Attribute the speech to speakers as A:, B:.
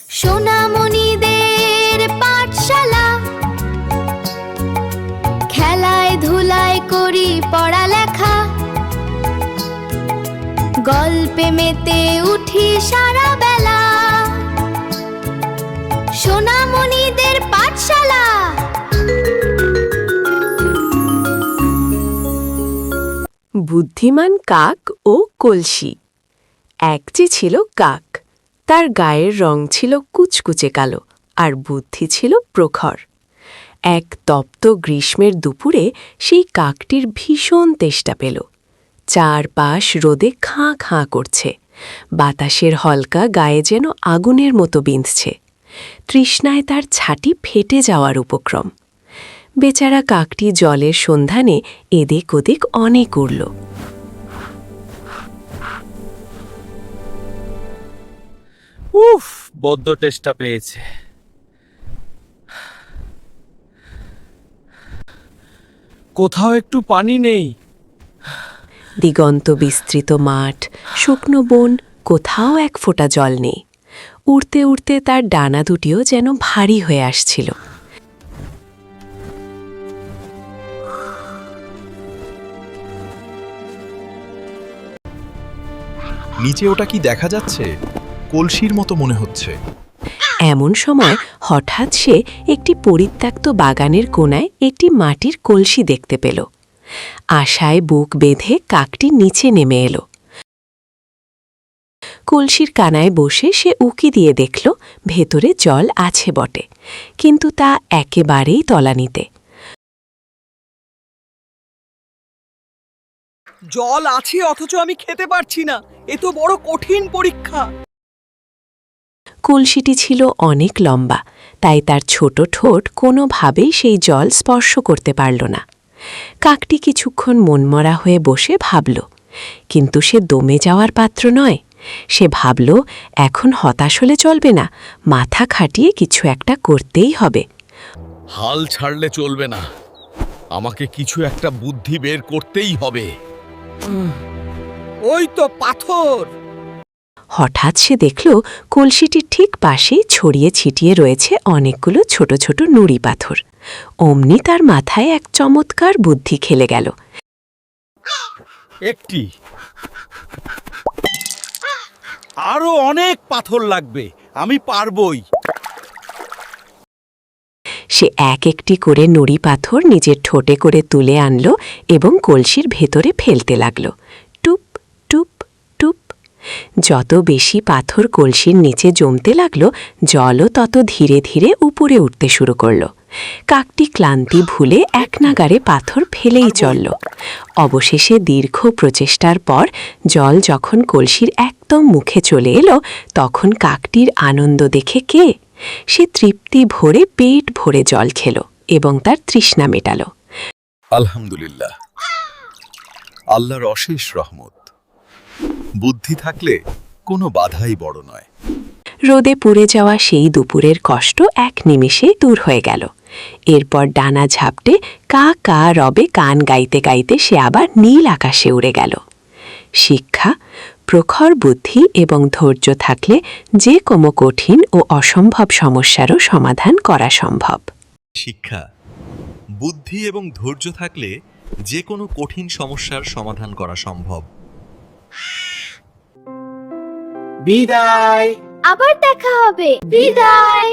A: সোনামণিদের পাঠশালা, খেলায় ধুলায় করি পড়ালেখা, গল্পে মেতে উঠি সারা বেলা। সোনামণিদের পাঠশালা।
B: বুদ্ধিমান কাক ও কলসি। এক যে ছিল কাক, তার গায়ের রং ছিল কুচকুচে কালো আর বুদ্ধি ছিল প্রখর। এক তপ্ত গ্রীষ্মের দুপুরে সেই কাকটির ভীষণ তেষ্টা পেল। চারপাশ রোদে খাঁ খাঁ করছে, বাতাসের হলকা গায়ে যেন আগুনের মতো বিঁধছে। তৃষ্ণায় তার ছাটি ফেটে যাওয়ার উপক্রম। বেচারা কাকটি জলের সন্ধানে এদিক ওদিক অনেক উড়ল।
C: উফ, বড্ড তেষ্টা পেয়েছে। কোথাও একটু পানি নেই?
B: দিগন্ত বিস্তৃত মাঠ, শুকনো বন, কোথাও এক ফোঁটা জল নেই। উড়তে উড়তে তার ডানা দুটিও যেন ভারী হয়ে আসছিল।
D: নিচে ওটা কি দেখা যাচ্ছে? কলসির মতো মনে হচ্ছে।
B: এমন সময় হঠাৎ সে একটি পরিত্যক্ত বাগানের কোণায় একটি মাটির কলসি দেখতে পেল। আশায় বুক বেঁধে কাকটি নিচে নেমে এলো। কলসির কানায় বসে সে উকি দিয়ে দেখল ভেতরে জল আছে বটে, কিন্তু তা একেবারেই তলানিতে।
E: জল আছে অথচ আমি খেতে পারছি না, এ তো বড় কঠিন পরীক্ষা।
B: কলসিটি ছিল অনেক লম্বা, তাই তার ছোট ঠোঁট কোনোভাবেই সেই জল স্পর্শ করতে পারল না। কাকটি কিছুক্ষণ মনমরা হয়ে বসে ভাবল, কিন্তু সে দমে যাওয়ার পাত্র নয়। সে ভাবল, এখন হতাশ হলে চলবে না, মাথা খাটিয়ে কিছু একটা করতেই হবে।
C: হাল ছাড়লে চলবে না, আমাকে কিছু একটা বুদ্ধি বের করতেই হবে।
E: ওই তো পাথর।
B: হঠাৎ সে দেখল কলসিটির ঠিক পাশেই ছড়িয়ে ছিটিয়ে রয়েছে অনেকগুলো ছোট ছোট নুড়ি পাথর। অমনি তার মাথায় এক চমৎকার বুদ্ধি খেলে গেল।
C: একটি, আরো অনেক পাথর লাগবে, আমি পারবই।
B: সে এক একটি করে নুড়ি পাথর নিজের ঠোঁটে করে তুলে আনল এবং কলসির ভেতরে ফেলতে লাগল। টুপ টুপ টুপ। যত বেশি পাথর কলসির নিচে জমতে লাগল, জলও তত ধীরে ধীরে উপরে উঠতে শুরু করল। কাকটি ক্লান্তি ভুলে এক নাগারে পাথর ফেলেই চলল। অবশেষে দীর্ঘ প্রচেষ্টার পর জল যখন কলসির একদম মুখে চলে এলো, তখন কাকটির আনন্দ দেখে কে? সে তৃপ্তি ভরে পেট ভরে জল খেল এবং তার তৃষ্ণা মেটাল।
D: আলহামদুলিল্লাহ, আল্লাহর অশেষ রহমত। বুদ্ধি থাকলে কোনো বাধাই বড় নয়।
B: রোদে পুড়ে যাওয়া সেই দুপুরের কষ্ট এক নিমেষেই দূর হয়ে গেল। এরপর ডানা ঝাপটে কা কা রবে গান গাইতে গাইতে সে আবার নীল আকাশে উড়ে গেল। শিক্ষা: প্রখর বুদ্ধি এবং ধৈর্য থাকলে যে কোনো কঠিন ও অসম্ভব সমস্যারও সমাধান করা সম্ভব।
D: শিক্ষা: বুদ্ধি এবং ধৈর্য থাকলে যে কোনো কঠিন সমস্যার সমাধান করা সম্ভব।
E: বিদায়।
A: আবার দেখা হবে। বিদায়।